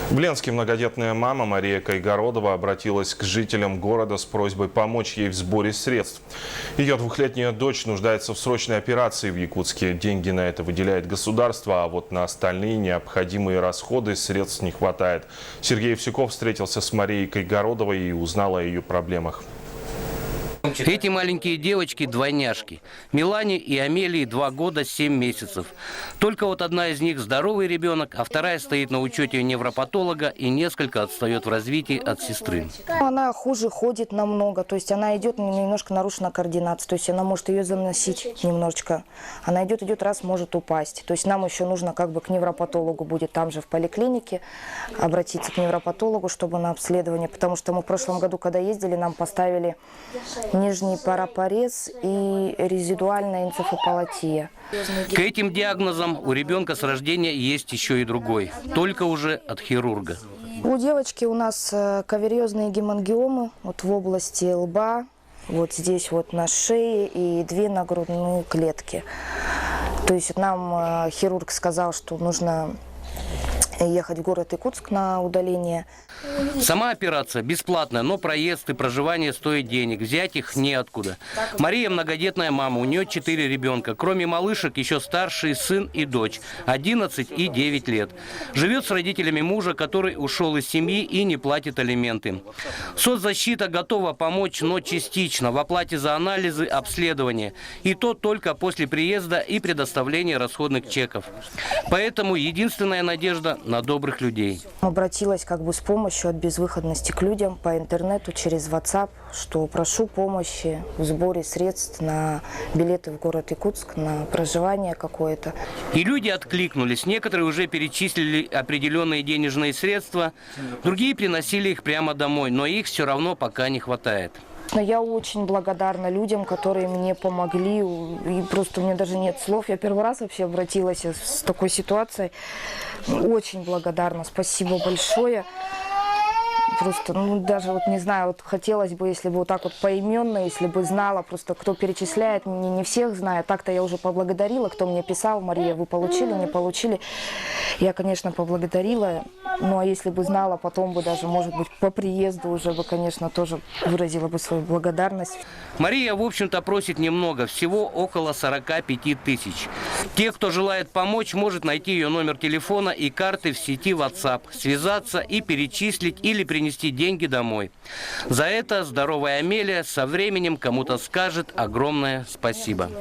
В Ленске многодетная мама Мария Кайгородова обратилась к жителям города с просьбой помочь ей в сборе средств. Ее двухлетняя дочь нуждается в срочной операции в Якутске. Деньги на это выделяет государство, а вот на остальные необходимые расходы средств не хватает. Сергей Евсюков встретился с Марией Кайгородовой и узнал о ее проблемах. Эти маленькие девочки – двойняшки. Милане и Амелии 2 года 7 месяцев. Только вот одна из них здоровый ребенок, а вторая стоит на учете невропатолога и несколько отстает в развитии от сестры. Она хуже ходит намного, то есть она идет, немножко нарушена координация, то есть она может ее заносить немножечко. Она идет, раз может упасть. То есть нам еще нужно как бы к невропатологу будет там же в поликлинике обратиться к невропатологу, чтобы на обследование, потому что мы в прошлом году, когда ездили, нам поставили нижний парапорез и резидуальная энцефалопатия. К этим диагнозам у ребенка с рождения есть еще и другой, только уже от хирурга. У девочки у нас кавериозные гемангиомы вот в области лба, вот здесь вот на шее и 2 нагрудные клетки. То есть нам хирург сказал, что нужно ехать в город Якутск на удаление. Сама операция бесплатная, но проезд и проживание стоит денег. Взять их неоткуда. Мария многодетная мама, у нее 4 ребенка. Кроме малышек, еще старший сын и дочь, 11 и 9 лет. Живет с родителями мужа, который ушел из семьи и не платит алименты. Соцзащита готова помочь, но частично, в оплате за анализы, обследования. И то только после приезда и предоставления расходных чеков. Поэтому единственная надежда на добрых людей. Обратилась как бы с помощью от безвыходности к людям по интернету через WhatsApp, что прошу помощи в сборе средств на билеты в город Якутск, на проживание какое-то. И люди откликнулись. Некоторые уже перечислили определенные денежные средства, другие приносили их прямо домой, но их все равно пока не хватает. Но я очень благодарна людям, которые мне помогли. И просто у меня даже нет слов. Я первый раз вообще обратилась с такой ситуацией. Очень благодарна. Спасибо большое. Просто, даже вот не знаю, вот хотелось бы, если бы вот так вот поименно, если бы знала, просто кто перечисляет, не всех знаю. Так-то я уже поблагодарила, кто мне писал: Мария, вы получили, не получили. Я, конечно, поблагодарила. Ну, а если бы знала, потом бы даже, может быть, по приезду уже бы, конечно, тоже выразила бы свою благодарность. Мария, в общем-то, просит немного, всего около 45 тысяч. Те, кто желает помочь, может найти ее номер телефона и карты в сети WhatsApp, связаться и перечислить или принести деньги домой. За это здоровая Амелия со временем кому-то скажет огромное спасибо.